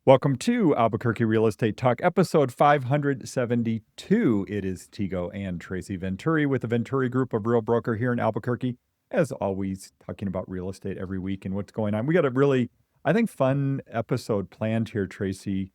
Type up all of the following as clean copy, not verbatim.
Welcome to Albuquerque Real Estate Talk, episode 572. It is Tego and Tracy Venturi with the Venturi Group, of Real Broker here in Albuquerque. As always, talking about real estate every week and what's going on. We got a really, I think, fun episode planned here, Tracy,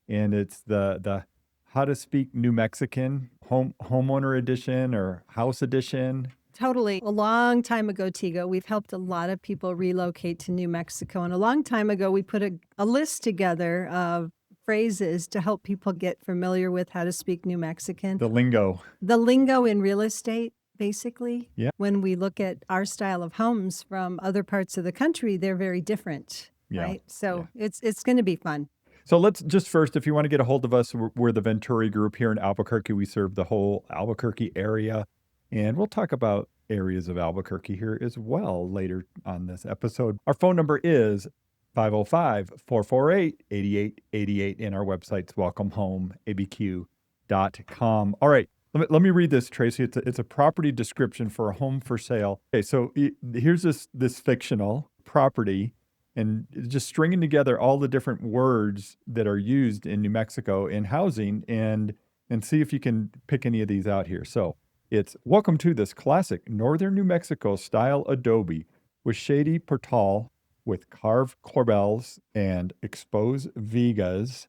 and it's the How to Speak New Mexican homeowner edition or house edition. Totally. A long time ago, Tego, we've helped a lot of people relocate to New Mexico. And a long time ago, we put a list together of phrases to help people get familiar with how to speak New Mexican. The lingo. The lingo in real estate, basically. Yeah. When we look at our style of homes from other parts of the country, they're very different, right? So it's going to be fun. So let's just first, if you want to get a hold of us, we're the Venturi Group here in Albuquerque. We serve the whole Albuquerque area. And we'll talk about areas of Albuquerque here as well later on this episode. Our phone number is 505-448-8888, and our website's welcomehomeabq.com. All right, let me read this, Tracy. It's a property description for a home for sale. Okay, so here's this fictional property, and just stringing together all the different words that are used in New Mexico in housing, and see if you can pick any of these out here. So it's welcome to this classic northern New Mexico style adobe with shady portal with carved corbels and exposed vigas.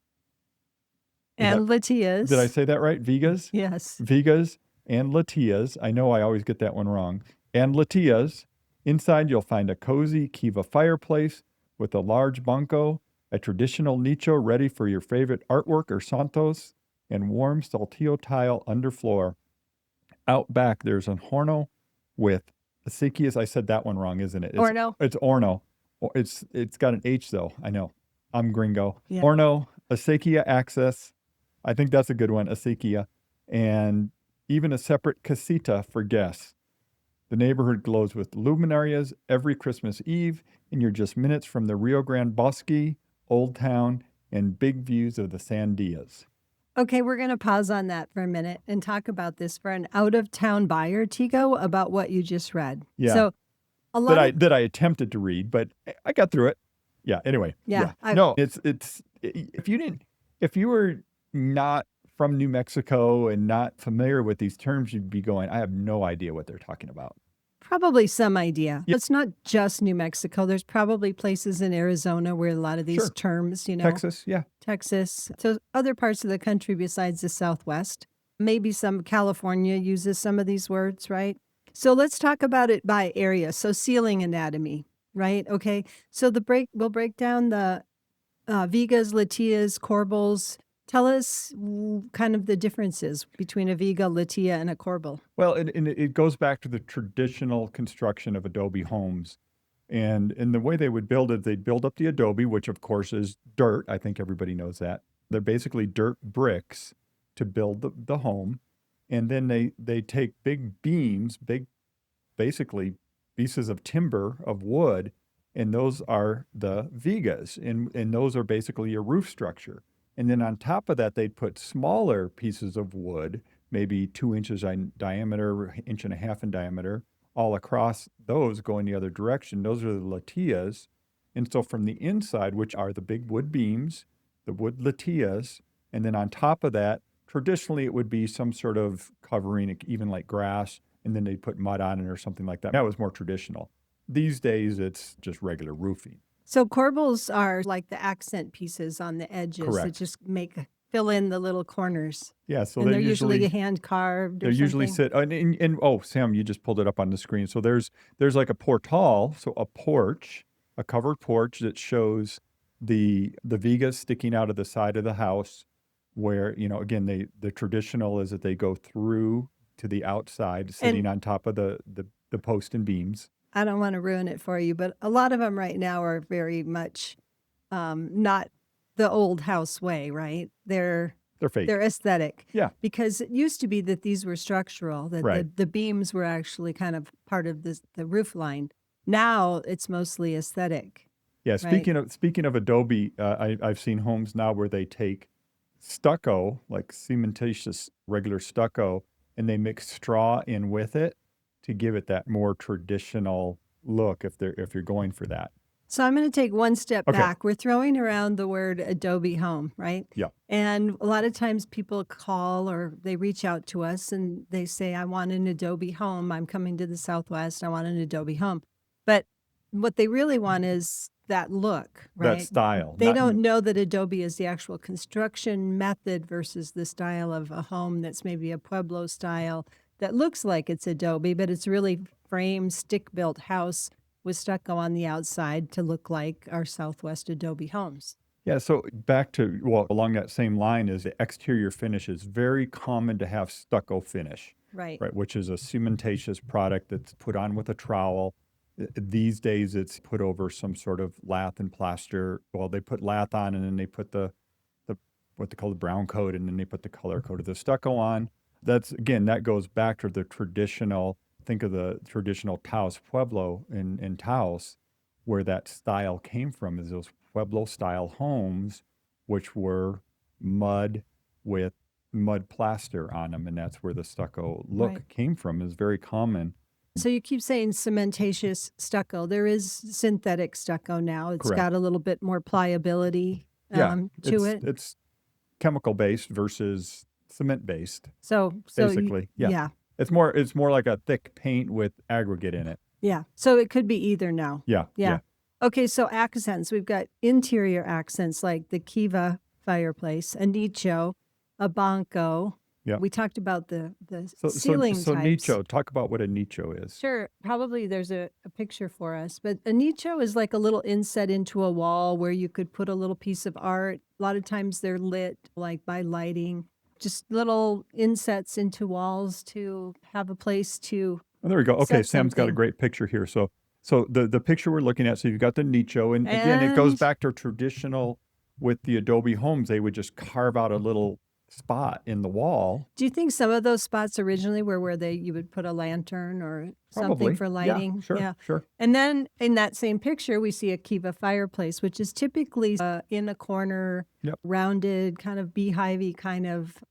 And Latillas. Did I say that right? Vigas? Yes. Vigas and Latillas. I know I always get that one wrong. And Latillas. Inside you'll find a cozy kiva fireplace with a large banco, a traditional nicho ready for your favorite artwork or santos, and warm saltillo tile underfloor. Out back, there's a Horno with Acequias. I said that one wrong, isn't it? Horno. It's Horno. It's got an H, though. I know. I'm Gringo. Yeah. Horno, Acequia access. I think that's a good one, Acequia. And even a separate casita for guests. The neighborhood glows with luminarias every Christmas Eve, and you're just minutes from the Rio Grande Bosque, Old Town, and big views of the Sandias. Okay, we're going to pause on that for a minute and talk about this for an out-of-town buyer, Tego, about what you just read. Yeah. So a lot that I attempted to read, but I got through it. Yeah. Anyway. Yeah. No, it's if you were not from New Mexico and not familiar with these terms, you'd be going, I have no idea what they're talking about. Probably some idea. Yeah. It's not just New Mexico. There's probably places in Arizona where a lot of these terms, Texas, yeah. Texas. So other parts of the country besides the Southwest. Maybe some California uses some of these words, right? So let's talk about it by area. So ceiling anatomy, right? Okay. So we'll break down the Vigas, Latillas, Corbels. Tell us kind of the differences between a Viga, Latilla, and a Corbel. Well, it goes back to the traditional construction of adobe homes. And the way they would build it, they'd build up the adobe, which of course is dirt. I think everybody knows that. They're basically dirt bricks to build the home. And then they take big beams, basically pieces of timber, of wood, and those are the vigas. And those are basically your roof structure. And then on top of that, they'd put smaller pieces of wood, maybe 2 inches in diameter, 1.5 inches in diameter, all across those going the other direction. Those are the latillas. And so from the inside, which are the big wood beams, the wood latillas, and then on top of that, traditionally it would be some sort of covering, even like grass, and then they'd put mud on it or something like that. That was more traditional. These days, it's just regular roofing. So corbels are like the accent pieces on the edges that just fill in the little corners. Yeah, so and they're usually hand carved. They're usually oh, Sam, you just pulled it up on the screen. So there's like a portal, so a porch, a covered porch that shows the vigas sticking out of the side of the house. Where again the traditional is that they go through to the outside, sitting on top of the post and beams. I don't want to ruin it for you, but a lot of them right now are very much not the old house way, right? They're fake. They're aesthetic. Yeah. Because it used to be that these were structural, that the beams were actually kind of part of the roof line. Now it's mostly aesthetic. Yeah. Speaking of adobe, I've seen homes now where they take stucco, like cementitious regular stucco, and they mix straw in with it to give it that more traditional look if you're going for that. So I'm going to take one step Okay. back. We're throwing around the word Adobe home, right? Yeah. And a lot of times people call or they reach out to us and they say, I want an Adobe home. I'm coming to the Southwest. I want an Adobe home. But what they really want is that look, That right? style. They don't know that Adobe is the actual construction method versus the style of a home that's maybe a Pueblo style that looks like it's Adobe, but it's really frame, stick-built house with stucco on the outside to look like our Southwest Adobe homes. Yeah, so back to, well, along that same line is the exterior finish is very common to have stucco finish, Right. right? Which is a cementatious product that's put on with a trowel. These days it's put over some sort of lath and plaster. Well, they put lath on and then they put the what they call the brown coat and then they put the color coat of the stucco on. That's, again, that goes back to the traditional, think of the traditional Taos Pueblo in Taos, where that style came from, is those Pueblo-style homes, which were mud with mud plaster on them, and that's where the stucco look Right. came from, is very common. So you keep saying cementatious stucco. There is synthetic stucco now. It's Correct. got a little bit more pliability Yeah, to it. it's chemical-based versus cement-based, So basically. Yeah. yeah. It's more like a thick paint with aggregate in it. Yeah. So it could be either now. Yeah, Yeah. Okay, so accents. We've got interior accents like the kiva fireplace, a nicho, a banco. Yeah. We talked about the So ceiling types. nicho, talk about what a nicho is. Sure, probably there's a picture for us, but a nicho is like a little inset into a wall where you could put a little piece of art. A lot of times they're lit like by lighting, just little insets into walls to have a place to Oh, there we go. Okay, set Sam's got a something. great picture here. So the picture we're looking at, so you've got the nicho, and again, it goes And back to traditional with the Adobe homes. They would just carve out a little spot in the wall. do you think some of those spots originally were where you would put a lantern or something Probably. for Yeah, lighting? sure. And then in that same picture, we see a kiva fireplace, which is typically in a corner, Yep. rounded, kind of beehivey kind of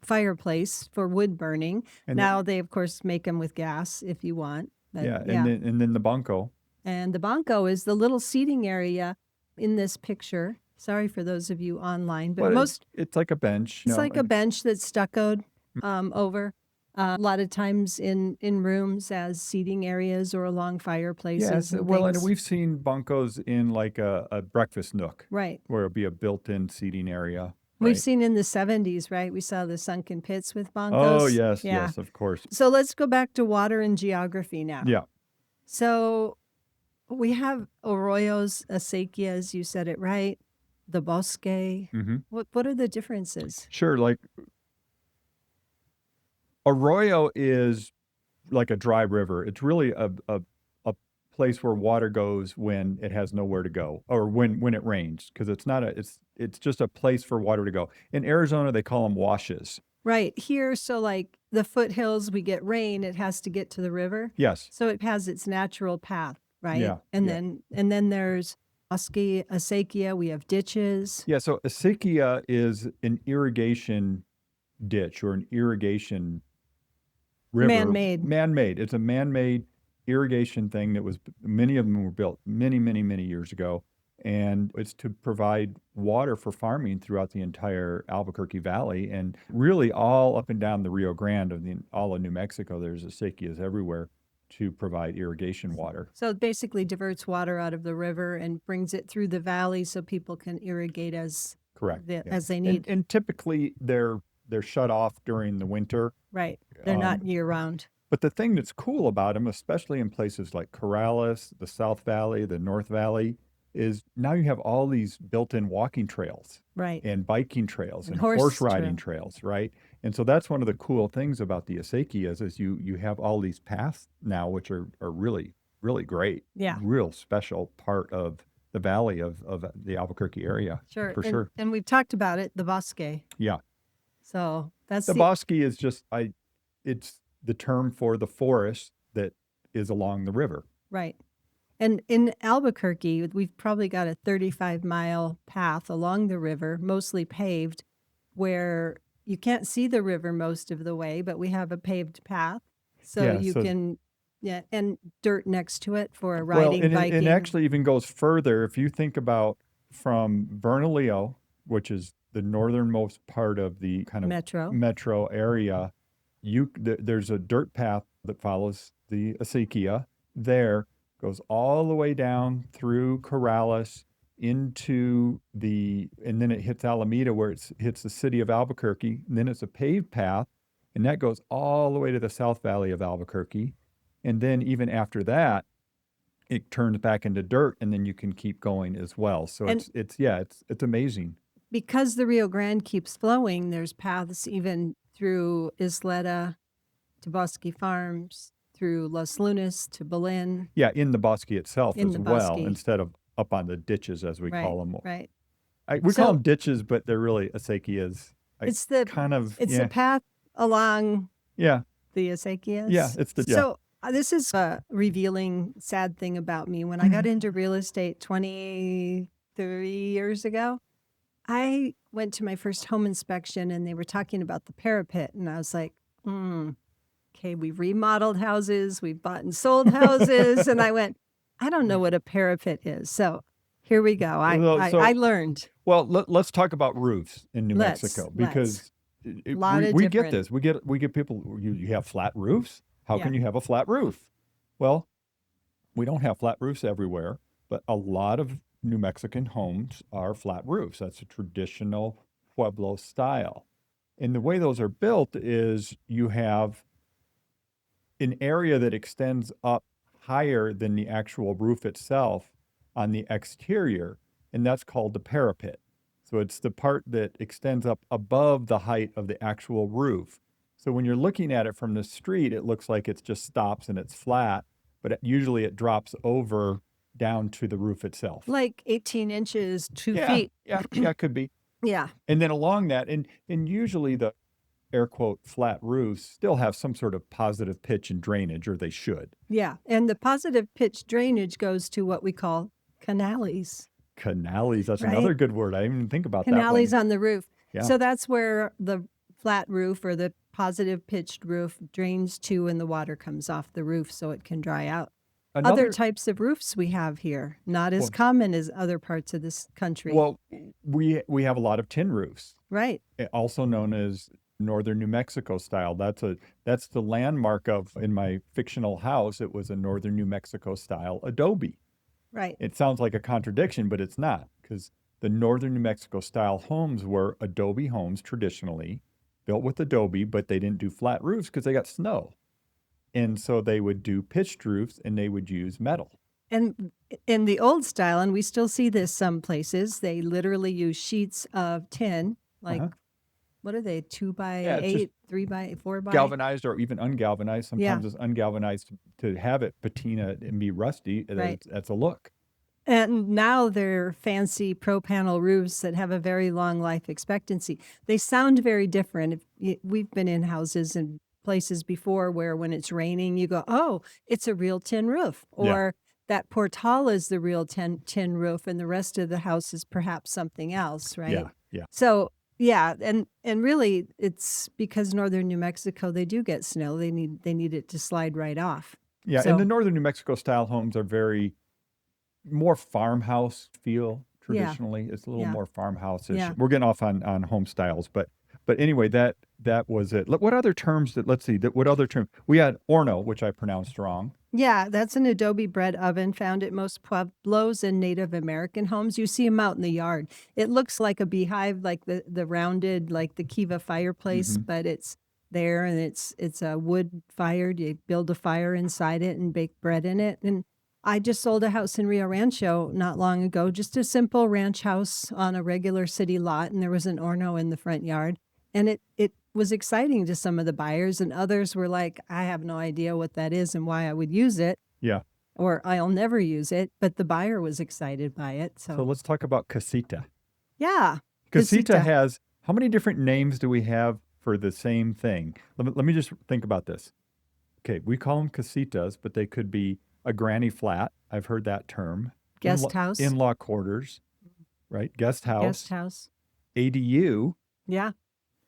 fireplace for wood burning. And Now they, of course, make them with gas if you want. But yeah, and then the banco. And the banco is the little seating area in this picture. Sorry for those of you online, but Well, it's like a bench. it's like a bench that's stuccoed over. A lot of times in rooms as seating areas or along fireplaces. Yes, and well, and things. we've seen bancos in like a breakfast nook, Right. where it'll be a built-in seating area. We've Right? seen in the 70s, right? We saw the sunken pits with bancos. Oh, yes, Yeah. yes, of course. So let's go back to water and geography now. Yeah. So we have Arroyos, Acequias, you said it right, the Bosque. Mm-hmm. What are the differences? Sure, like Arroyo is like a dry river. It's really a place where water goes when it has nowhere to go, or when it rains, because it's just a place for water to go. In Arizona, they call them washes. Right. Here, so like the foothills, we get rain, it has to get to the river. Yes. So it has its natural path, right? Yeah, And yeah. then there's Bosque, Acequia, we have ditches. Yeah, so acequia is an irrigation ditch or an irrigation river. Man-made. Man-made. It's a man-made irrigation thing that was, many of them were built many, many, many years ago. And it's to provide water for farming throughout the entire Albuquerque Valley, and really all up and down the Rio Grande all of New Mexico. There's acequias everywhere to provide irrigation water. So it basically diverts water out of the river and brings it through the valley so people can irrigate as Correct. as they need. And typically they're shut off during the winter. Right. They're not year round. But the thing that's cool about them, especially in places like Corrales, the South Valley, the North Valley, is now you have all these built-in walking trails. Right. And biking trails And and horse horse riding trails, right? And so that's one of the cool things about the acequias is you have all these paths now, which are really, really great. Yeah. Real special part of the valley of the Albuquerque area. Sure. For sure. And we've talked about it, the Bosque. Yeah. So that's The Bosque is just, it's the term for the forest that is along the river. right. And in Albuquerque, we've probably got a 35-mile path along the river, mostly paved, where you can't see the river most of the way, but we have a paved path. So Yeah, you so- can Yeah, and dirt next to it for Well, riding, and it biking. actually even goes further. If you think about from Bernalillo, which is the northernmost part of the kind of Metro. metro area, there's a dirt path that follows the Acequia there, goes all the way down through Corrales and then it hits Alameda where it hits the city of Albuquerque. And then it's a paved path, and that goes all the way to the South Valley of Albuquerque. And then even after that, it turns back into dirt, and then you can keep going as well. So And it's amazing. because the Rio Grande keeps flowing, there's paths even through Isleta to Bosque Farms, through Los Lunas to Belen. Yeah, in the Bosque itself In as the well, Bosque. instead of up on the ditches as we Right, call them. right. We call So- them ditches, but they're really acequias. It's the path along yeah, the Acequias. yeah, So this is a revealing, sad thing about me. When I got into real estate 23 years ago, I went to my first home inspection and they were talking about the parapet. And I was like, okay, we've remodeled houses, we've bought and sold houses. And I went, I don't know what a parapet is. So here we go. I learned. Well, let's talk about roofs in New Mexico, because we get this. We get people, you have flat roofs. How can you have a flat roof? Well, we don't have flat roofs everywhere, but a lot of New Mexican homes are flat roofs. That's a traditional Pueblo style. And the way those are built is you have an area that extends up higher than the actual roof itself on the exterior, and that's called the parapet. So it's the part that extends up above the height of the actual roof. So when you're looking at it from the street, it looks like it just stops and it's flat, but usually it drops over down to the roof itself. Like 18 inches, 2 Yeah, feet. yeah, it could be. Yeah. And then along that, and usually the air quote flat roofs still have some sort of positive pitch and drainage, or they should. Yeah. And the positive pitch drainage goes to what we call canales. Canales, that's Right? another good word. I didn't even think about that Canales one. on the roof. Yeah. So that's where the flat roof or the positive pitched roof drains to and the water comes off the roof so it can dry out. Other types of roofs we have here, not as common as other parts of this country. Well, we have a lot of tin roofs. Right. Also known as Northern New Mexico style. That's the landmark of, in my fictional house, it was a Northern New Mexico style Adobe. Right. It sounds like a contradiction, but it's not, because the Northern New Mexico style homes were Adobe homes traditionally, built with Adobe, but they didn't do flat roofs because they got snow. And so they would do pitched roofs and they would use metal. And in the old style, and we still see this some places, they literally use sheets of tin, like, what are they, 2x8, 3x4? Galvanized or even ungalvanized. Sometimes Yeah. it's ungalvanized to have it patina and be rusty. Right. That's a look. And now they're fancy pro panel roofs that have a very long life expectancy. They sound very different. We've been in houses and places before where when it's raining, you go, oh, it's a real tin roof. Or that portal is the real tin roof and the rest of the house is perhaps something else, right? Yeah, yeah. So, yeah, and really it's because northern New Mexico, they do get snow. They need it to slide right off. Yeah, So- and the Northern New Mexico style homes are very more farmhouse feel traditionally. It's a little more farmhouse-ish. Yeah. We're getting off on home styles, but anyway, that was it. What other terms what other term? We had Horno, which I pronounced wrong. Yeah, that's an Adobe bread oven found at most Pueblos and Native American homes. You see them out in the yard. It looks like a beehive, like the rounded, like the kiva fireplace, but it's there and it's a wood fired. You build a fire inside it and bake bread in it. And I just sold a house in Rio Rancho not long ago, just a simple ranch house on a regular city lot, and there was an Horno in the front yard. And it was exciting to some of the buyers, and others were like, I have no idea what that is and why I would use it. Yeah. Or I'll never use it. But the buyer was excited by it. So So, let's talk about casita. yeah. Casita has, how many different names do we have for the same thing? Let me just think about this. Okay, we call them casitas, but they could be a granny flat. I've heard that term. Guest house. In-law quarters, right? Guest house. Guest house. ADU, Yeah.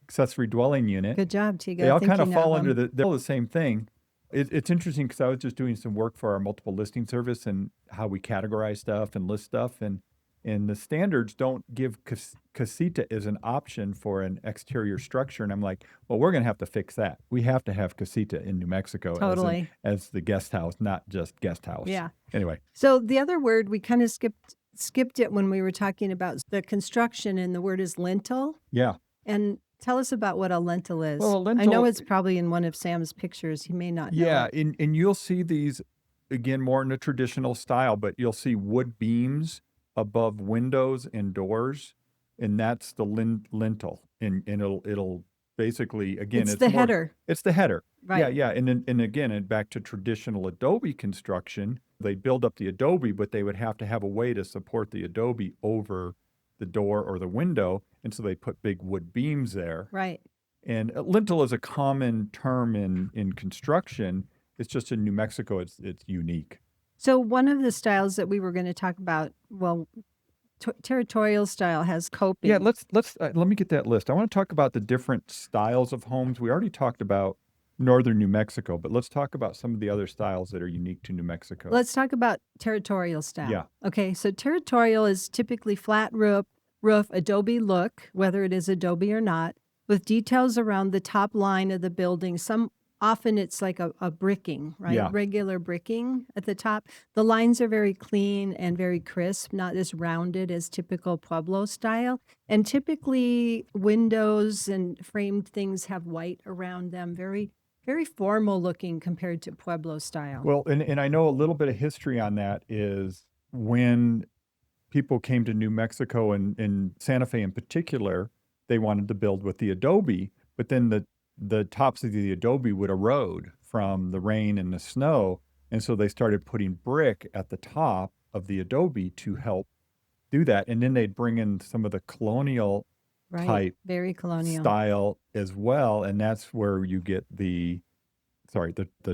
accessory dwelling unit. Good job, Tego. They all kind of thinking fall them. under they're all the same thing. It's interesting because I was just doing some work for our multiple listing service and how we categorize stuff and list stuff, and the standards don't give casita as an option for an exterior structure. And I'm like, well, we're going to have to fix that. We have to have casita in New Mexico Totally. as the guest house, not just guest house. Yeah. Anyway, So the other word, we kind of skipped it when we were talking about the construction, and the word is lintel. yeah. And tell us about what a lintel is. Well, a I know lintel- it's probably in one of Sam's pictures. He may not know Yeah, it. and you'll see these again more in the traditional style, but you'll see wood beams above windows and doors, and that's the lintel. And it'll basically again It's it's the more, header. It's the header. Yeah, Right. yeah. And again, and back to traditional Adobe construction, they build up the Adobe, but they would have to have a way to support the Adobe over the door or the window, and so they put big wood beams there. Right. And lintel is a common term in construction. It's just in New Mexico, it's unique. So one of the styles that we were going to talk about, well, territorial style has coping. Yeah, let me get that list. I want to talk about the different styles of homes. We already talked about northern New Mexico, but let's talk about some of the other styles that are unique to New Mexico. Let's talk about territorial style. Yeah. Okay, so territorial is typically flat roof, adobe look, whether it is adobe or not, with details around the top line of the building. Often it's like a bricking, right? Yeah. Regular bricking at the top. The lines are very clean and very crisp, not as rounded as typical Pueblo style. And typically windows and framed things have white around them, very, very formal looking compared to Pueblo style. Well, and I know a little bit of history on that is when people came to New Mexico and Santa Fe in particular, they wanted to build with the Adobe, but then the tops of the Adobe would erode from the rain and the snow. And so they started putting brick at the top of the Adobe to help do that. And then they'd bring in some of the colonial Right. type Very colonial. style as well. And that's where you get the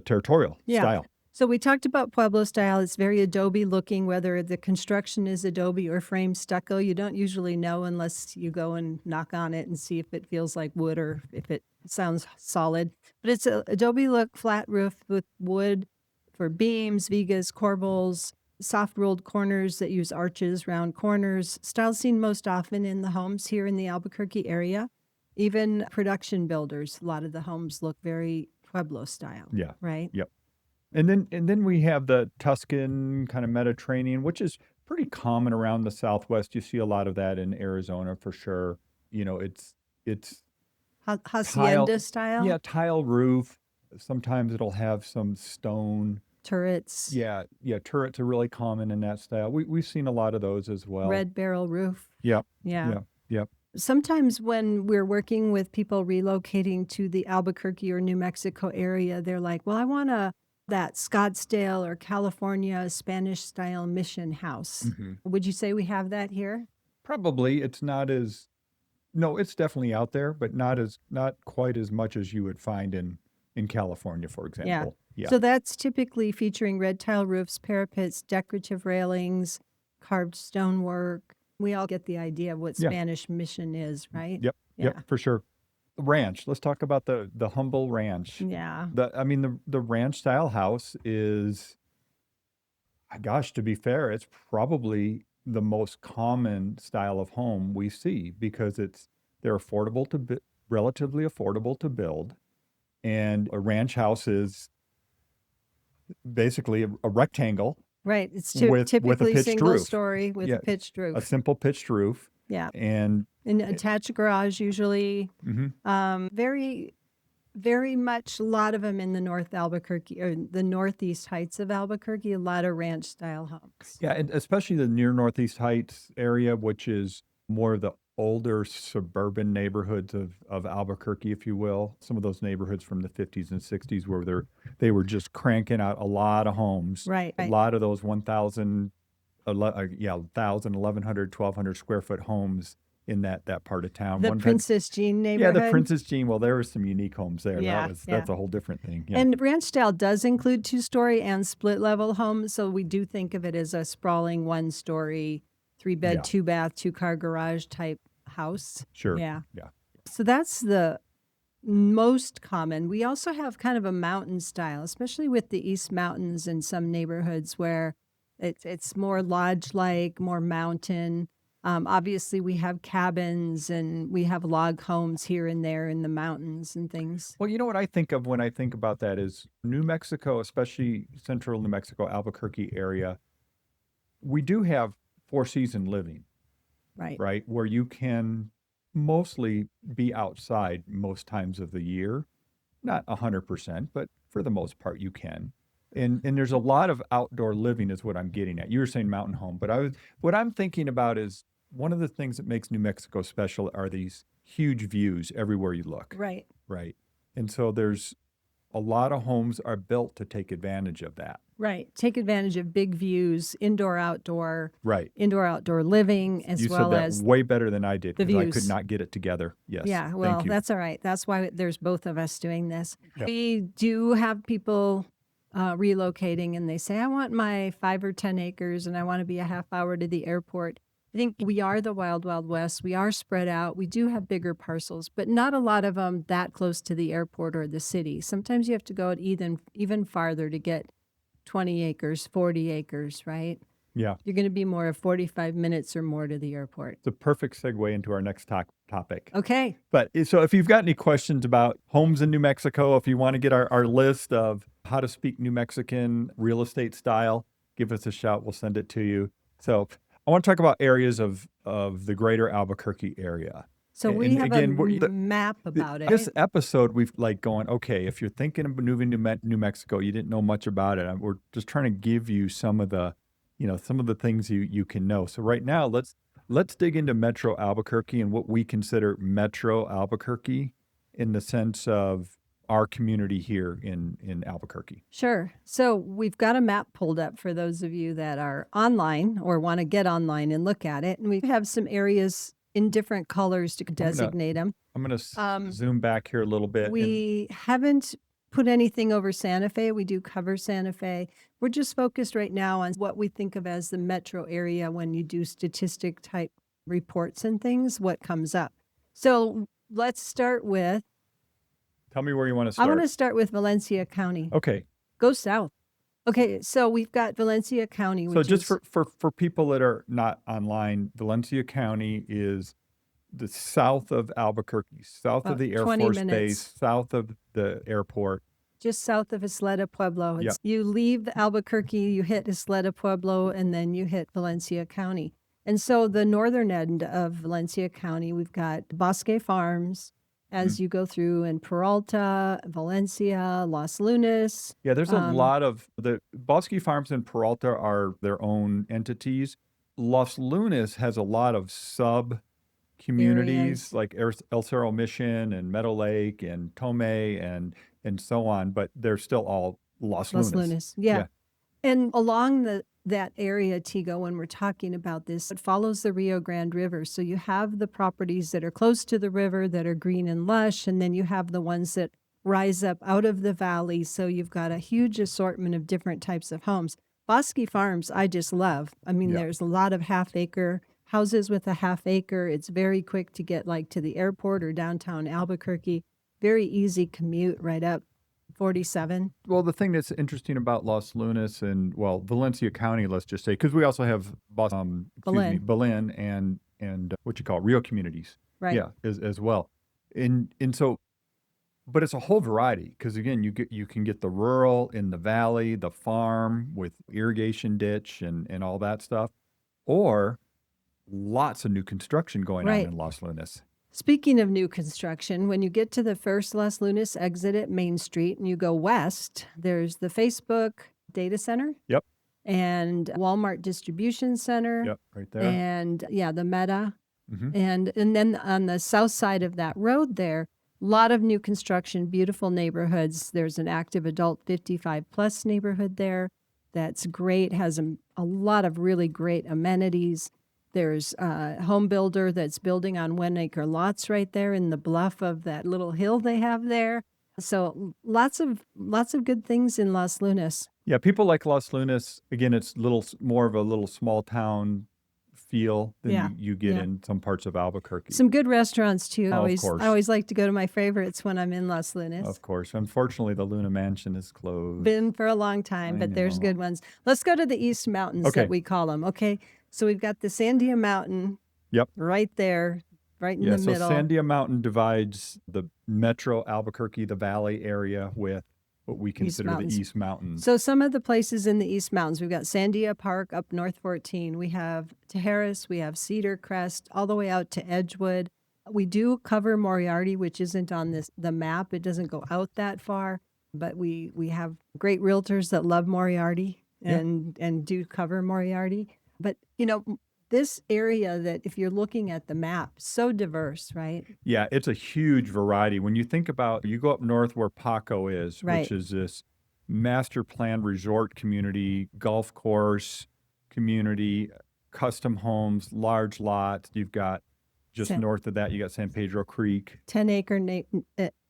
territorial style. So we talked about Pueblo style. It's very adobe looking, whether the construction is adobe or frame stucco. You don't usually know unless you go and knock on it and see if it feels like wood or if it sounds solid. But it's a adobe look, flat roof with wood for beams, Vigas, Corbels, soft rolled corners that use arches, round corners. Style seen most often in the homes here in the Albuquerque area. Even production builders, a lot of the homes look very Pueblo style. Yeah. Right? Yep. And then we have the Tuscan kind of Mediterranean, which is pretty common around the Southwest. You see a lot of that in Arizona for sure. You know, it's Hacienda style? yeah, tile roof. Sometimes it'll have some stone. Turrets. Yeah, turrets are really common in that style. We've seen a lot of those as well. Red barrel roof. Yep. Yeah. Yep. Sometimes when we're working with people relocating to the Albuquerque or New Mexico area, they're like, well, I want that Scottsdale or California Spanish style mission house. Mhm. Would you say we have that here? Probably it's not as no, it's definitely out there, but not quite as much as you would find in California, for example. Yeah. So that's typically featuring red tile roofs, parapets, decorative railings, carved stonework. We all get the idea of what Yeah. Spanish mission is, right? Yep. Yeah. Yep, for sure. Ranch. Let's talk about the humble ranch. Yeah. The ranch style house is, gosh, to be fair, it's probably the most common style of home we see because they're affordable to relatively affordable to build, and a ranch house is basically a rectangle, Right. It's with a typically pitched single roof. story with Yeah, a pitched roof. a simple pitched roof, Yeah. and An attached garage usually. mhm. Very, very much a lot of them in the North Albuquerque or the Northeast Heights of Albuquerque, a lot of ranch style homes. Yeah, and especially the near Northeast Heights area, which is more of the older suburban neighborhoods of Albuquerque, if you will. Some of those neighborhoods from the 50s and 60s where they were just cranking out a lot of homes. Right. A lot of those 1,000, 1,000, 1,100, 1,200 square foot homes in that part of town. The One time- Princess Jean yeah, neighborhood. the Princess Jean. Well, there were some unique homes there. Yeah, That's a whole different thing. Yeah. And ranch style does include two-story and split-level homes, so we do think of it as a sprawling one-story, three-bed, Yeah. two-bath, two-car garage type house. Sure. Yeah. Yeah. So that's the most common. We also have kind of a mountain style, especially with the East Mountains in some neighborhoods where it's more lodge-like, more mountain. Obviously, we have cabins and we have log homes here and there in the mountains and things. Well, you know what I think of when I think about that is New Mexico, especially central New Mexico, Albuquerque area. We do have four-season living, Right. right? Where you can mostly be outside most times of the year. Not 100%, but for the most part you can. And there's a lot of outdoor living is what I'm getting at. You were saying mountain home, but what I'm thinking about is one of the things that makes New Mexico special are these huge views everywhere you look, Right. right? And so there's a lot of homes are built to take advantage of that. Right. Take advantage of big views, indoor, outdoor living, as You said well that as way better than I did the because I could views. not get it together. Yes. Yeah, well, Thank you. that's all right. That's why there's both of us doing this. Yep. We do have people relocating and they say, I want my 5 or 10 acres and I want to be a half hour to the airport. I think we are the wild, wild west. We are spread out. We do have bigger parcels, but not a lot of them that close to the airport or the city. Sometimes you have to go out even farther to get 20 acres, 40 acres, right? Yeah. You're going to be more of 45 minutes or more to the airport. It's a perfect segue into our next topic. Okay. But so if you've got any questions about homes in New Mexico, if you want to get our list of how to speak New Mexican real estate style, give us a shout. We'll send it to you. So I want to talk about areas of the greater Albuquerque area. So we And have again, a map about it. This episode, we've like going, okay, if you're thinking of moving to New Mexico, you didn't know much about it. We're just trying to give you some of the things you can know. So right now, let's dig into Metro Albuquerque and what we consider Metro Albuquerque in the sense of our community here in Albuquerque. Sure. So we've got a map pulled up for those of you that are online or want to get online and look at it. And we have some areas in different colors to designate them. I'm going to zoom back here a little bit. We haven't put anything over Santa Fe. We do cover Santa Fe. We're just focused right now on what we think of as the metro area when you do statistic type reports and things, what comes up. So let's start with. Tell me where you want to start. I want to start with Valencia County. Okay. Go south. Okay, so we've got Valencia County. So just for people that are not online, Valencia County is the south of Albuquerque, south of the Air Force Base, south of the airport. Just south of Isleta Pueblo. Yep. You leave Albuquerque, you hit Isleta Pueblo, and then you hit Valencia County. And so the northern end of Valencia County, we've got Bosque Farms as you go through, and Peralta, Valencia, Los Lunas. Yeah, there's a lot of the Bosque Farms and Peralta are their own entities. Los Lunas has a lot of sub communities areas, like El Cerro Mission and Meadow Lake and Tomei and so on, but they're still all Los Lunas. Yeah. And along that area, Tego, when we're talking about this, it follows the Rio Grande River. So you have the properties that are close to the river that are green and lush, and then you have the ones that rise up out of the valley. So you've got a huge assortment of different types of homes. Bosque Farms, I just love. I mean, there's a lot of half-acre houses with a half acre. It's very quick to get like to the airport or downtown Albuquerque. Very easy commute right up 47. Well, the thing that's interesting about Los Lunas and, well, Valencia County, let's just say, because we also have Belen and what you call Rio communities. Right. Yeah, as well. And so, but it's a whole variety because, again, you can get the rural in the valley, the farm with irrigation ditch and all that stuff, or lots of new construction going on in Los Lunas. Speaking of new construction, when you get to the first Los Lunas exit at Main Street and you go west, there's the Facebook data center. Yep. And Walmart distribution center. Yep, right there. And the Meta. And then on the south side of that road there, a lot of new construction, beautiful neighborhoods. There's an active adult 55 plus neighborhood there. That's great, has a lot of really great amenities. There's a home builder that's building on 1 acre lots right there in the bluff of that little hill they have there. So lots of good things in Los Lunas. Yeah, people like Los Lunas. Again, it's more of a little small town feel than Yeah. you get Yeah. in some parts of Albuquerque. Some good restaurants too. Oh, of I course. always like to go to my favorites when I'm in Las Lunas. Of course. Unfortunately, the Luna Mansion is closed. Been for a long time, I but there's know. good ones. Let's go to the East Mountains Okay. that we call them. Okay. So we've got the Sandia Mountain. Yep. Right there, right in Yeah, the so middle. Sandia Mountain divides the metro Albuquerque, the valley area with what we consider the Mountains. East Mountains. So some of the places in the East Mountains, we've got Sandia Park up North 14. We have Tejeras, we have Cedar Crest, all the way out to Edgewood. We do cover Moriarty, which isn't on the map. It doesn't go out that far, but we have great realtors that love Moriarty and do cover Moriarty. But, this area that if you're looking at the map, so diverse, right? Yeah, it's a huge variety. When you think about, you go up north where Paco is, Right. which is this master plan resort community, golf course community, custom homes, large lots. You've got just north of that, you got San Pedro Creek. 10-acre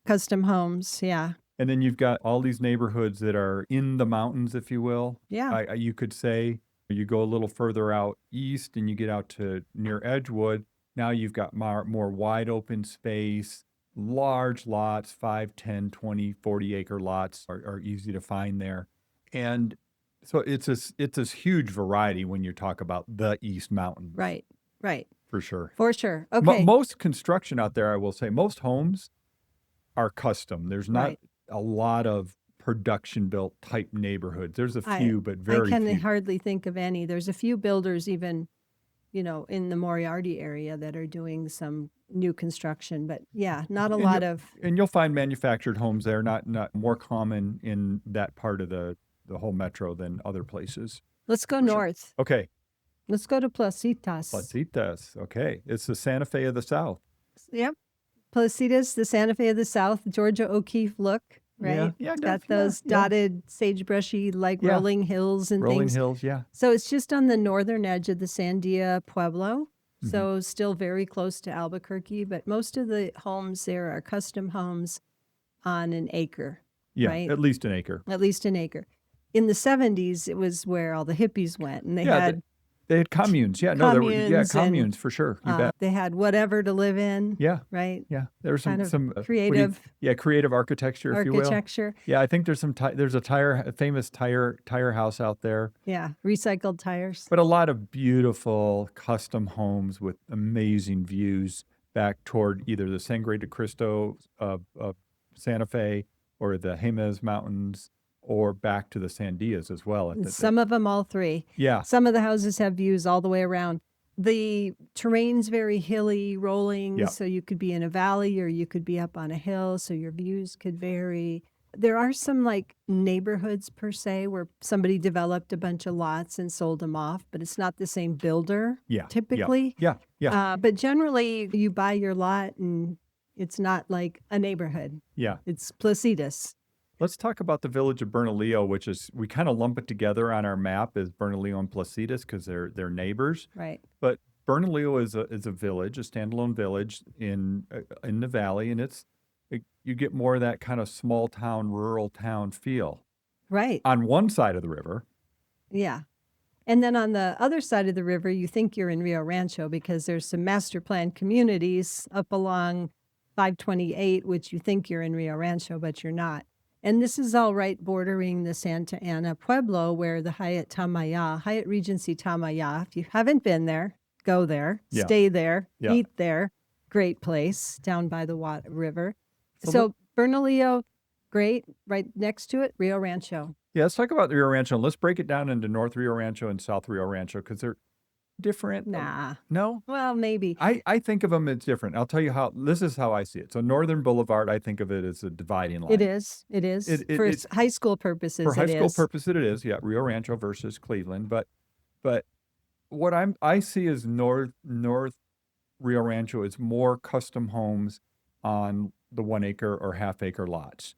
custom homes, yeah. And then you've got all these neighborhoods that are in the mountains, if you will. Yeah. You could say you go a little further out east and you get out to near Edgewood. Now you've got more wide open space, large lots, 5, 10, 20, 40-acre lots are easy to find there. And so it's this huge variety when you talk about the East Mountains. Right. For sure. Okay. Most construction out there, I will say, most homes are custom. There's not a lot of production built type neighborhoods. There's a few, but very few. I can hardly think of any. There's a few builders even, in the Moriarty area that are doing some new construction, but yeah, not a lot of. And you'll find manufactured homes there, not more common in that part of the whole metro than other places. Let's go north. Okay. Let's go to Placitas. Okay. It's the Santa Fe of the South. Yep. Placitas, the Santa Fe of the South, Georgia O'Keeffe look, right? Yeah. Got those dotted sagebrushy, rolling hills and rolling things. Hills, yeah. So it's just on the northern edge of the Sandia Pueblo. So still very close to Albuquerque, but most of the homes there are custom homes on an acre. Yeah, right? at least an acre. At least an acre. In the 70s, it was where all the hippies went, and they had they had communes. Yeah, communes for sure. You bet. They had whatever to live in. Yeah, right. Yeah, there's some creative. Creative architecture, if you will. Yeah, I think there's there's a famous tire house out there. Yeah, recycled tires. But a lot of beautiful custom homes with amazing views back toward either the Sangre de Cristo of Santa Fe or the Jemez Mountains, or back to the Sandias as well. Some of them, all three. Yeah. Some of the houses have views all the way around. The terrain's very hilly, rolling, so you could be in a valley or you could be up on a hill, so your views could vary. There are some neighborhoods per se where somebody developed a bunch of lots and sold them off, but it's not the same builder typically. Yeah. But generally you buy your lot and it's not like a neighborhood. Yeah. It's Placitas. Let's talk about the village of Bernalillo, which is, we kind of lump it together on our map as Bernalillo and Placitas because they're neighbors. Right. But Bernalillo is a village, a standalone village in the valley, and you get more of that kind of small town, rural town feel. Right. On one side of the river. Yeah. And then on the other side of the river, you think you're in Rio Rancho because there's some master plan communities up along 528, which you think you're in Rio Rancho, but you're not. And this is all right bordering the Santa Ana Pueblo, where the Hyatt Tamaya, Hyatt Regency Tamaya, if you haven't been there, go there, stay there, eat there. Great place down by the river. So Bernalillo, great. Right next to it, Rio Rancho. Yeah, let's talk about the Rio Rancho. Let's break it down into North Rio Rancho and South Rio Rancho because they're different. Nah. No? Well, maybe. I think of them as different. I'll tell you this is how I see it. So Northern Boulevard, I think of it as a dividing line. It is. For high school purposes, for high school purposes, it is. Yeah, Rio Rancho versus Cleveland. But what I see as North Rio Rancho is more custom homes on the 1 acre or half acre lots.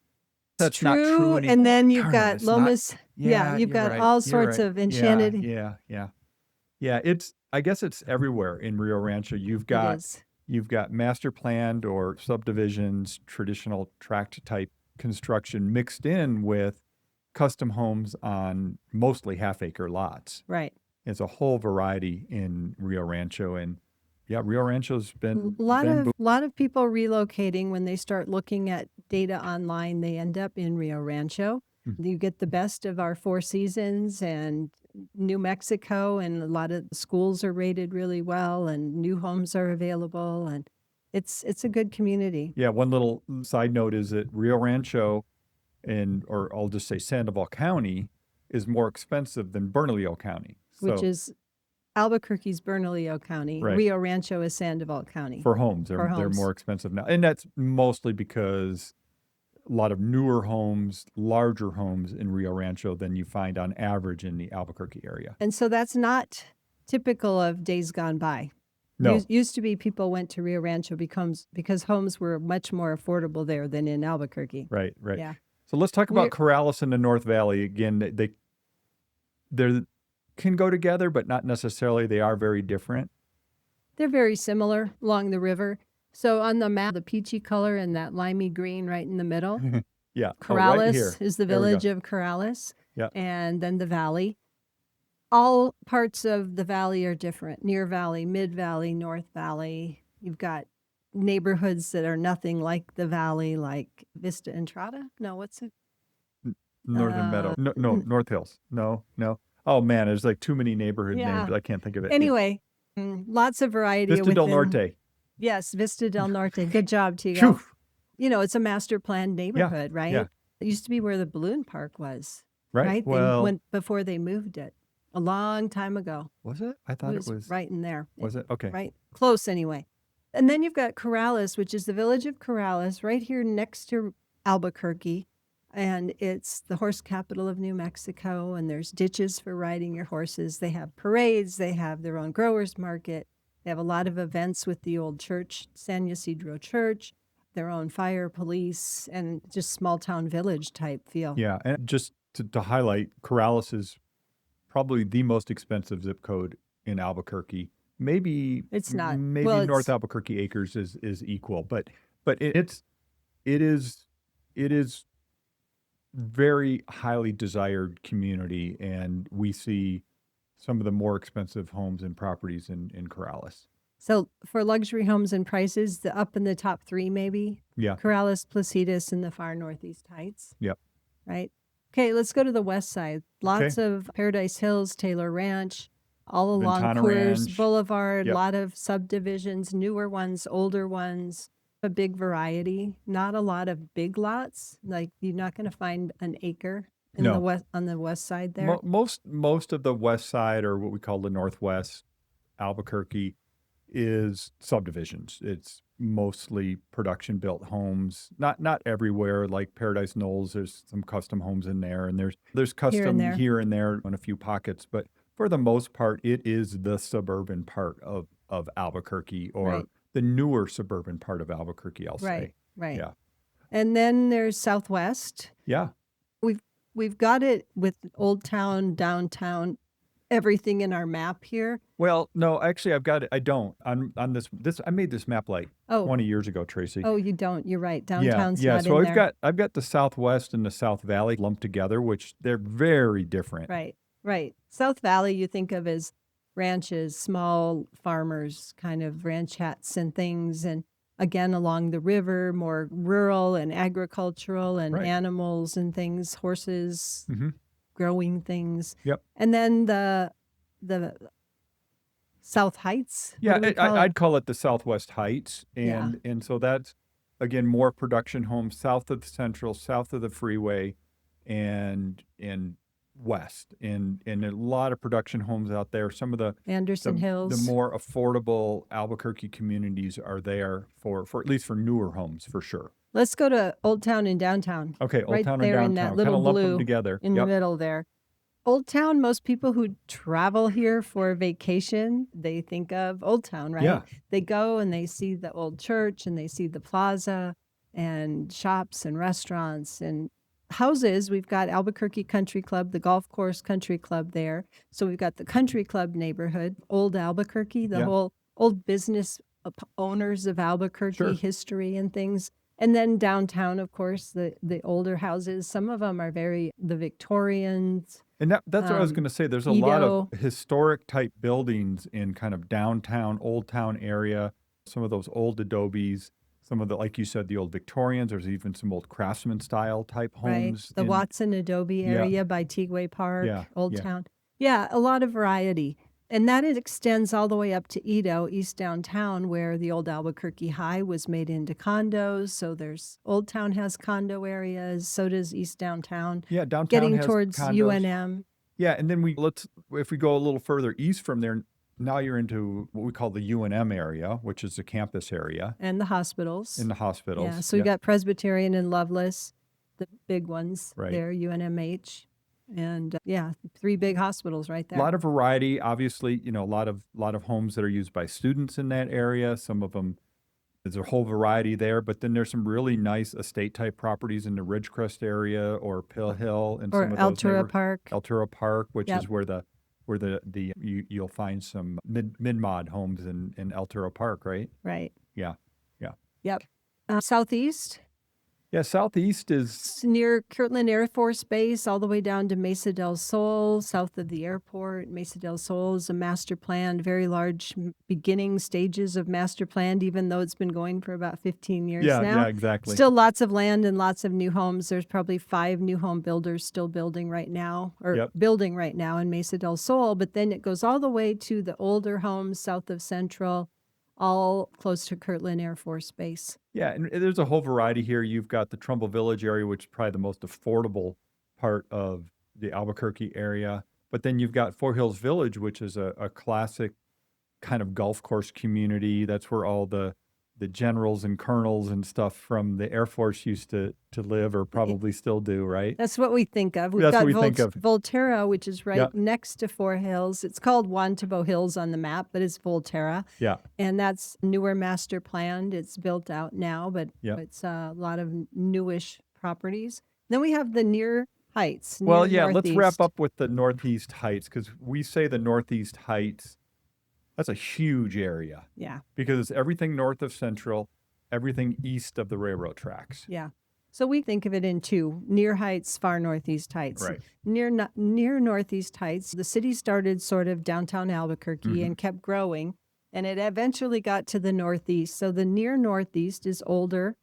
That's true. Not true anymore. And then you've got Lomas. You've got all sorts of enchanted. Yeah, I guess it's everywhere in Rio Rancho. You've got master planned or subdivisions, traditional tract type construction mixed in with custom homes on mostly half acre lots. Right. It's a whole variety in Rio Rancho, and yeah, Rio Rancho's A been lot of people relocating when they start looking at data online, they end up in Rio Rancho. You get the best of our Four Seasons and New Mexico, and a lot of schools are rated really well, and new homes are available, and it's a good community, Yeah, one little side note is that Rio Rancho or I'll just say Sandoval County is more expensive than Bernalillo County. which So is Albuquerque's Bernalillo County. right, Rio Rancho is Sandoval County for homes, for they're homes. more expensive now, and that's mostly because a lot of newer homes, larger homes in Rio Rancho than you find on average in the Albuquerque area. And so that's not typical of days gone by. No, Used to be people went to Rio Rancho because homes were much more affordable there than in Albuquerque. right. Yeah. So let's talk We're, about Corrales in the North Valley again. They can go together, but not necessarily. They are very different. they're very similar along the river. So on the map, the peachy color and that limey green right in the middle, Yeah. Corrales Right here. is the There we go. village of Corrales. Yeah. And then the valley. All parts of the valley are different. Near Valley, Mid Valley, North Valley. You've got neighborhoods that are nothing like the valley, like Vista Entrada. No, what's it? Northern Meadow. No, North Hills. No. Oh man, there's like too many neighborhood names. I can't think of it. Anyway, lots of variety Vista del within. Norte. Yes, Vista del Norte. Good job, Tego. Phew. You know, it's a master planned neighborhood, right? Yeah. It used to be where the balloon park was, Right. They Well, went before they moved it a long time ago. was it? I thought it was. right in there. Was it? Okay. Right. Close anyway. And then you've got Corrales, which is the village of Corrales, right here next to Albuquerque. And it's the horse capital of New Mexico. And there's ditches for riding your horses. They have parades. They have their own growers market. They have a lot of events with the old church, San Ysidro Church, their own fire, police, and just small town village type feel. Yeah, and just to highlight, Corrales is probably the most expensive zip code in Albuquerque. Maybe It's not. Maybe Well, North it's- Albuquerque Acres is equal, but it is very highly desired community, and we see some of the more expensive homes and properties in Corrales. So for luxury homes and prices, the up in the top three, maybe Yeah. Corrales, Placitas, and the far northeast Heights. Yep. Right. Okay, let's go to the west side. Lots of Paradise Hills, Taylor Ranch, all along Ventana Coors Ranch. Boulevard. A Yep. lot of subdivisions, newer ones, older ones. A big variety. Not a lot of big lots. Like you're not going to find an acre in No. the west on the west side there. Most of the west side, or what we call the Northwest Albuquerque, is subdivisions. It's mostly production built homes. Not everywhere. Like Paradise Knolls, there's some custom homes in there, and there's custom there. here and there in a few pockets. But for the most part, it is the suburban part of Albuquerque, or Right. the newer suburban part of Albuquerque, I'll say. Right. Yeah. And then there's Southwest. Yeah. We've got it with Old Town, downtown, everything in our map here. Well, no, actually, I've got it. I don't on this. I made this map like 20 years ago, Tracy. Oh, you don't. You're right. Downtown's Yeah. not So in there. I've got the Southwest and the South Valley lumped together, which they're very different. Right. South Valley you think of as ranches, small farmers, kind of ranchettes and things, and again along the river, more rural and agricultural and Right. animals and things, horses, Mm-hmm. growing things. Yep. And then the South Heights. What Yeah, do we call it? I'd call it the Southwest Heights, Yeah. and so that's again more production homes south of the Central, south of the freeway, and west, and a lot of production homes out there. Some of the Anderson Hills. the more affordable Albuquerque communities are there for at least for newer homes, for sure. Let's go to Old Town and Downtown. Okay, Old Right Town there and in that downtown, little kind of lump blue them together. in the Yep. middle there. Old Town, most people who travel here for vacation, they think of Old Town, right? Yeah. They go and they see the old church and they see the plaza and shops and restaurants and houses. We've got Albuquerque Country Club, the golf course country club there. So we've got the country club neighborhood, old Albuquerque, the Yeah. whole old business owners of Albuquerque, Sure. history and things. And then downtown, of course, the older houses, some of them are the Victorians, And that's what I was going um, to say. There's a lot of Edo, historic type buildings in kind of downtown, old town area. Some of those old adobes, some of the, like you said, the old Victorians. There's even some old craftsman style type right? homes The in, Watson Adobe yeah, area by Tigway Park, yeah, Old yeah. Town. Yeah, a lot of variety. And that it extends all the way up to Edo, East Downtown, where the old Albuquerque High was made into condos. So there's Old Town has condo areas, so does East Downtown. Yeah, downtown Getting has towards condos. UNM Yeah, and then if we go a little further east from there, now you're into what we call the UNM area, which is the campus area and the in hospitals. the Yeah, hospitals. so we Yeah, got Presbyterian and Lovelace, the big ones right. there, UNMH. And yeah, 3 big hospitals right A there. lot of variety, obviously, a lot of homes that are used by students in that area. Some of them, there's a whole variety there, but then there's some really nice estate type properties in the Ridgecrest area or Pill Hill and Or some of those Altura Park. Altura Park, which Yep, is where you'll find some mid mod homes in Altura Park, right? right. Yeah, yeah, Yep. Southeast, yeah. Southeast is it's near Kirtland Air Force Base, all the way down to Mesa del Sol, south of the airport. Mesa del Sol is a master planned, very large beginning stages of master planned, even though it's been going for about 15 years now. yeah, exactly. Still lots of land and lots of new homes. There's probably 5 new home builders still building right now, or Yep. building right now in Mesa del Sol. But then it goes all the way to the older homes south of Central, all close to Kirtland Air Force Base. Yeah, and there's a whole variety here. You've got the Trumbull Village area, which is probably the most affordable part of the Albuquerque area. But then you've got Four Hills Village, which is a classic kind of golf course community. That's where all the generals and colonels and stuff from the Air Force used to live or probably still do, right? That's what we think of. We've That's got what we think of. Volterra, which is right Yeah, next to Four Hills. It's called Wantabo Hills on the map, but it's Volterra. yeah, And that's newer master planned. It's built out now, but yeah. it's a lot of newish properties. Then we have the near Heights, Well, near yeah, let's wrap Northeast. up with the Northeast Heights because we say the Northeast Heights, that's a huge area Yeah, because it's everything north of Central, everything east of the railroad tracks. yeah. So we think of it in 2, near Heights, far Northeast Heights. Right. Near Northeast Heights, the city started sort of downtown Albuquerque and kept growing, and it eventually got to the Northeast. So the near Northeast is older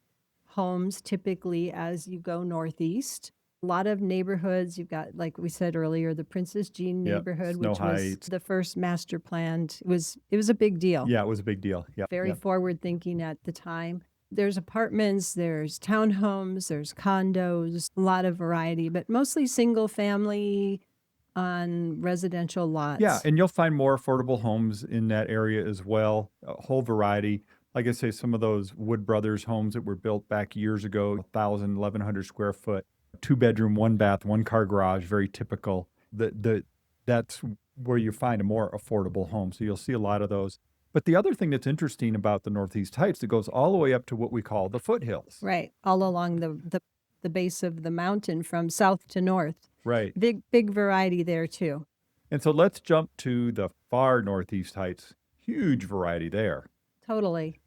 homes typically as you go northeast. A lot of neighborhoods. You've got, like we said earlier, the Princess Jean Yep. neighborhood, Snow which was Heights. the first master planned. It was a big deal. Yeah, it was a big deal. Yeah. Very Yeah. forward thinking at the time. There's apartments, there's townhomes, there's condos, a lot of variety, but mostly single family on residential lots. Yeah, and you'll find more affordable homes in that area as well. A whole variety. Like I say, some of those Wood Brothers homes that were built back years ago, 1,000, 1,100 square foot, 2 bedroom, 1 bath, 1 car garage, very typical. That's where you find a more affordable home. So you'll see a lot of those. But the other thing that's interesting about the Northeast Heights, it goes all the way up to what we call the foothills. Right, all along the base of the mountain from south to north. Right. Big variety there too. And so let's jump to the far Northeast Heights. Huge variety there. Totally.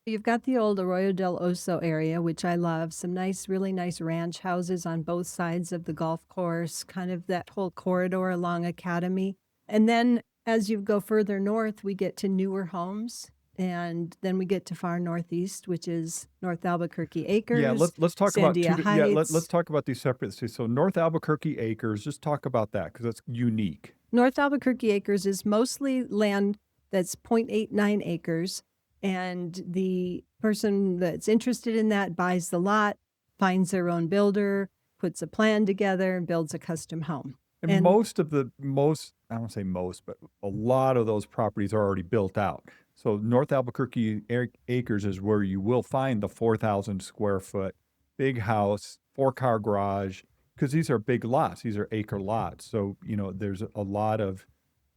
You've got the old Arroyo del Oso area, which I love. Some really nice ranch houses on both sides of the golf course, kind of that whole corridor along Academy. And then as you go further north, we get to newer homes. And then we get to far northeast, which is North Albuquerque Acres. Yeah, let's talk about Sandia Heights. let's talk about these separate cities. So North Albuquerque Acres, just talk about that because it's unique. North Albuquerque Acres is mostly land that's 0.89 acres. And the person that's interested in that buys the lot, finds their own builder, puts a plan together, and builds a custom home. And I don't say most, but a lot of those properties are already built out. So North Albuquerque Acres is where you will find the 4,000 square foot big house, 4 car garage, because these are big lots. These are acre lots. So, there's a lot of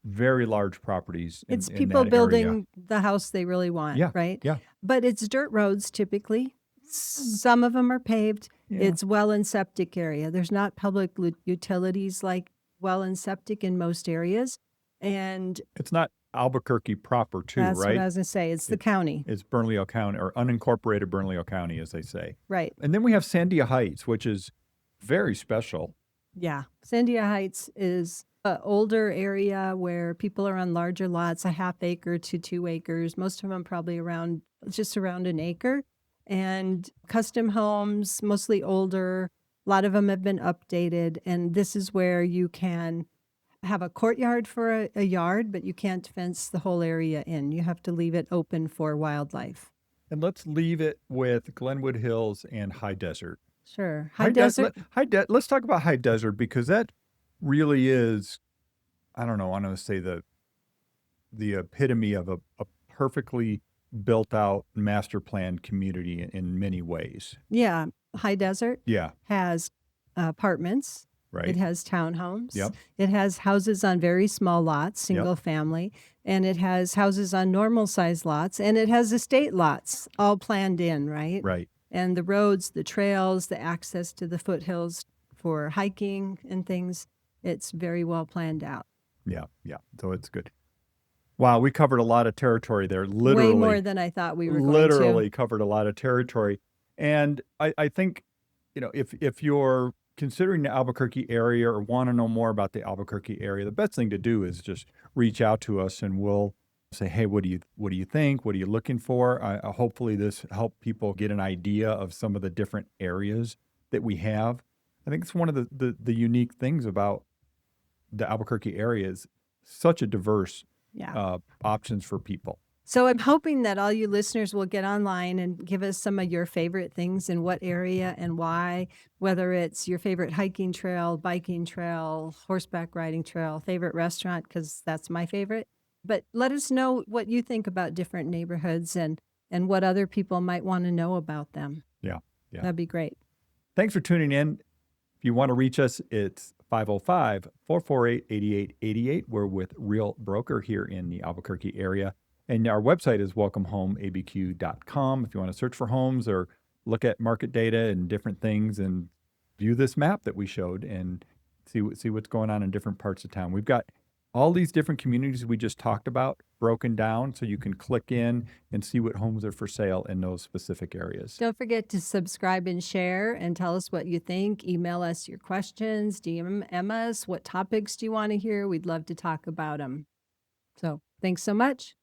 very large properties It's in people that building area. the house they really want, Yeah, right? yeah. But it's dirt roads typically. Some of them are paved. Yeah. It's well and septic area. There's not public utilities like well and septic in most areas. And It's not Albuquerque proper too, That's what right? I was going to say. It's the It, county. it's Bernalillo County, or unincorporated Bernalillo County, as they say. Right. And then we have Sandia Heights, which is very special. Yeah. Sandia Heights is an older area where people are on larger lots, a half acre to 2 acres, most of them probably just around an acre. And custom homes, mostly older. A lot of them have been updated. And this is where you can have a courtyard for a yard, but you can't fence the whole area in. You have to leave it open for wildlife. And let's leave it with Glenwood Hills and High Desert. Sure. High desert. Let's talk about High Desert, because that really is, I don't know, I want to say the epitome of a perfectly built out master plan community in many ways. Yeah. High desert Yeah, has apartments. It right. has townhomes. Yep. It has houses on very small lots, Yep. single family, and it has houses on normal size lots, and it has estate lots all planned in, right? Right. And the roads, the trails, the access to the foothills for hiking and things, it's very well planned out. Yeah. Yeah. So it's good. Wow, we covered a lot of territory there. Way more than I thought we were going to. Literally covered a lot of territory. And I think, if you're considering the Albuquerque area or want to know more about the Albuquerque area, the best thing to do is just reach out to us and we'll say, hey, what do you think? What are you looking for? Hopefully this helped people get an idea of some of the different areas that we have. I think it's one of the unique things about the Albuquerque area is such a diverse options for people. So I'm hoping that all you listeners will get online and give us some of your favorite things in what area and why, whether it's your favorite hiking trail, biking trail, horseback riding trail, favorite restaurant, because that's my favorite. But let us know what you think about different neighborhoods and what other people might want to know about them. Yeah. That'd be great. Thanks for tuning in. If you want to reach us, it's 505-448-8888. We're with Real Broker here in the Albuquerque area. And our website is welcomehomeabq.com. If you want to search for homes or look at market data and different things and view this map that we showed and see what's going on in different parts of town. We've got all these different communities we just talked about broken down so you can click in and see what homes are for sale in those specific areas. Don't forget to subscribe and share and tell us what you think. Email us your questions, DM us. What topics do you want to hear? We'd love to talk about them. So thanks so much.